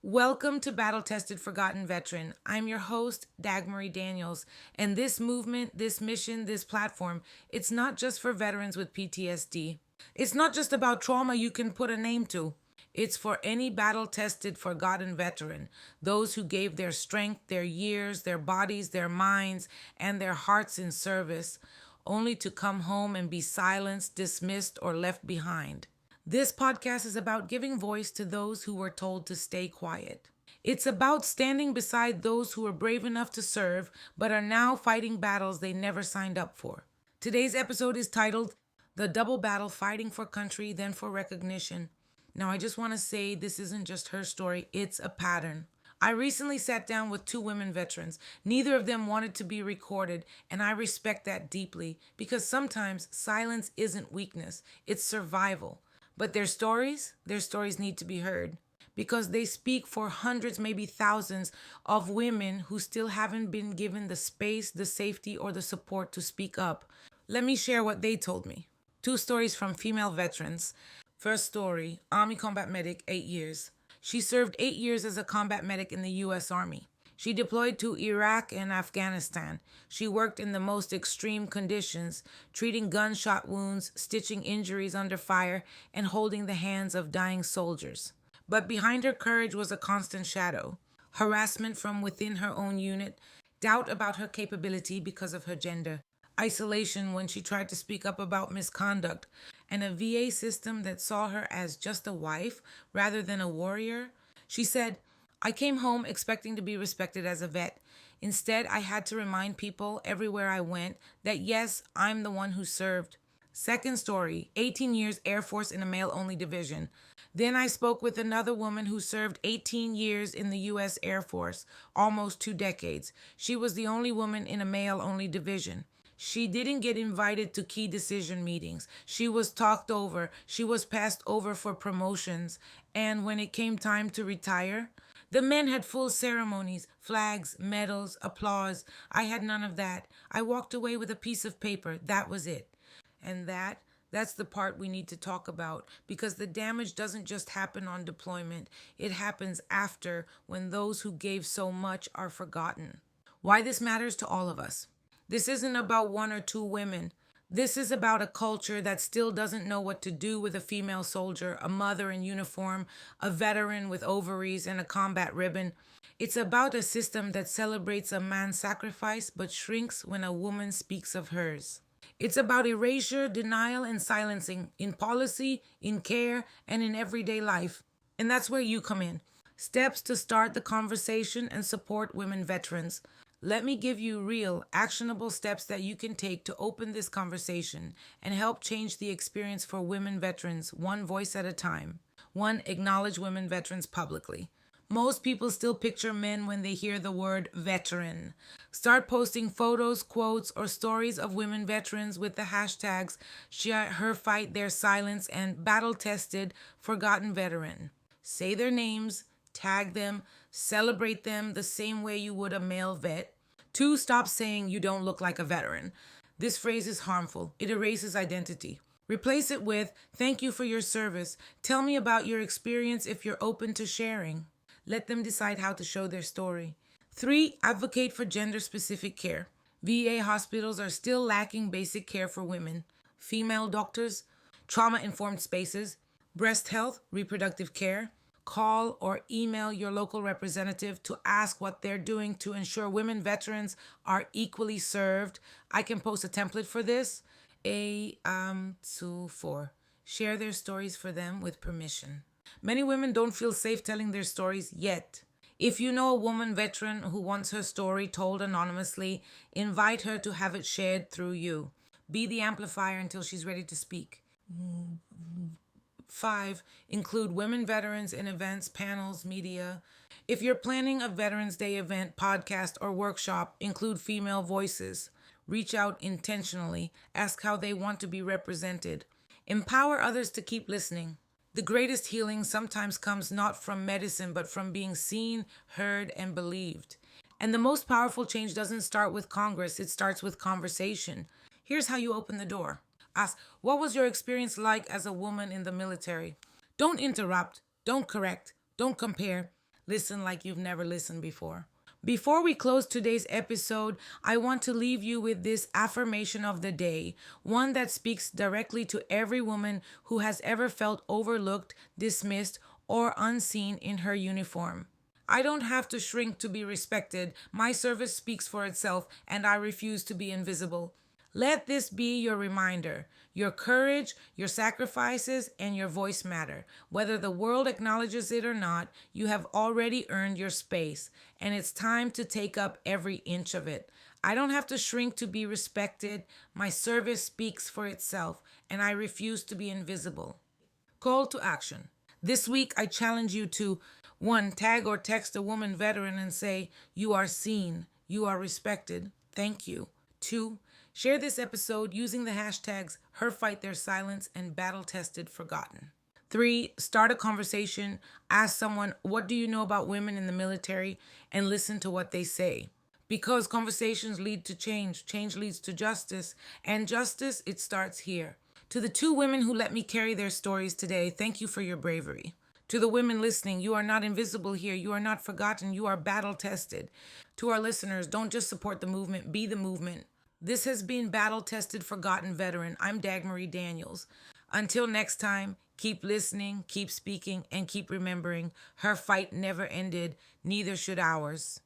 Welcome to Battle Tested Forgotten Veteran. I'm your host, Dagmarie Daniels, and this movement, this mission, this platform, it's not just for veterans with PTSD. It's not just about trauma you can put a name to. It's for any battle tested forgotten veteran, those who gave their strength, their years, their bodies, their minds, and their hearts in service, only to come home and be silenced, dismissed, or left behind. This podcast is about giving voice to those who were told to stay quiet. It's about standing beside those who were brave enough to serve but are now fighting battles they never signed up for. Today's episode is titled The Double Battle Fighting for Country, Then for Recognition. Now, I just want to say this isn't just her story, it's a pattern. I recently sat down with two women veterans. Neither of them wanted to be recorded, and I respect that deeply because sometimes silence isn't weakness, it's survival. But their stories need to be heard because they speak for hundreds, maybe thousands of women who still haven't been given the space, the safety, or the support to speak up. Let me share what they told me. Two stories from female veterans. First story, Army combat medic, 8 years. She served 8 years as a combat medic in the U.S. Army. She deployed to Iraq and Afghanistan. She worked in the most extreme conditions, treating gunshot wounds, stitching injuries under fire, and holding the hands of dying soldiers. But behind her courage was a constant shadow: harassment from within her own unit, doubt about her capability because of her gender, isolation when she tried to speak up about misconduct, and a VA system that saw her as just a wife rather than a warrior. She said, I came home expecting to be respected as a vet. Instead, I had to remind people everywhere I went that yes, I'm the one who served. Second story, 18 years Air Force in a male-only division. Then I spoke with another woman who served 18 years in the U.S. Air Force, almost 2 decades. She was the only woman in a male-only division. She didn't get invited to key decision meetings. She was talked over. She was passed over for promotions. And when it came time to retire, the men had full ceremonies, flags, medals, applause. I had none of that. I walked away with a piece of paper. That was it. And that's the part we need to talk about because the damage doesn't just happen on deployment. It happens after when those who gave so much are forgotten. Why this matters to all of us. This isn't about one or two women. This is about a culture that still doesn't know what to do with a female soldier, a mother in uniform, a veteran with ovaries and a combat ribbon. It's about a system that celebrates a man's sacrifice but shrinks when a woman speaks of hers. It's about erasure, denial, and silencing in policy, in care, and in everyday life. And that's where you come in. Steps to start the conversation and support women veterans. Let me give you real, actionable steps that you can take to open this conversation and help change the experience for women veterans one voice at a time. 1. Acknowledge women veterans publicly. Most people still picture men when they hear the word veteran. Start posting photos, quotes, or stories of women veterans with the hashtags Her Fight, Their Silence, and Battle Tested Forgotten Veteran. Say their names, tag them, celebrate them the same way you would a male vet. 2. Stop saying you don't look like a veteran. This phrase is harmful. It erases identity. Replace it with, thank you for your service. Tell me about your experience if you're open to sharing. Let them decide how to show their story. 3. Advocate for gender-specific care. VA hospitals are still lacking basic care for women. Female doctors, trauma-informed spaces, breast health, reproductive care. Call or email your local representative to ask what they're doing to ensure women veterans are equally served. I can post a template for this. 4. Share their stories for them with permission. Many women don't feel safe telling their stories yet. If you know a woman veteran who wants her story told anonymously, invite her to have it shared through you. Be the amplifier until she's ready to speak. 5. Include women veterans in events, panels, media. If you're planning a Veterans Day event, podcast, or workshop, include female voices. Reach out intentionally. Ask how they want to be represented. Empower others to keep listening. The greatest healing sometimes comes not from medicine, but from being seen, heard, and believed. And the most powerful change doesn't start with Congress, it starts with conversation. Here's how you open the door. Ask, what was your experience like as a woman in the military? Don't interrupt, don't correct, don't compare. Listen like you've never listened before. Before we close today's episode, I want to leave you with this affirmation of the day, one that speaks directly to every woman who has ever felt overlooked, dismissed, or unseen in her uniform. I don't have to shrink to be respected. My service speaks for itself, and I refuse to be invisible. Let this be your reminder. Your courage, your sacrifices, and your voice matter. Whether the world acknowledges it or not, you have already earned your space, and it's time to take up every inch of it. I don't have to shrink to be respected. My service speaks for itself, and I refuse to be invisible. Call to action. This week, I challenge you to 1. Tag or text a woman veteran and say, "You are seen, you are respected, thank you." 2. Share this episode using the hashtags HerFightTheirSilence and BattleTestedForgotten. 3. Start a conversation. Ask someone, "What do you know about women in the military?" and listen to what they say. Because conversations lead to change, change leads to justice, and justice, it starts here. To the 2 women who let me carry their stories today, thank you for your bravery. To the women listening, you are not invisible here. You are not forgotten. You are battle tested. To our listeners, don't just support the movement, be the movement. This has been Battle Tested Forgotten Veteran. I'm Dagmarie Daniels. Until next time, keep listening, keep speaking, and keep remembering her fight never ended, neither should ours.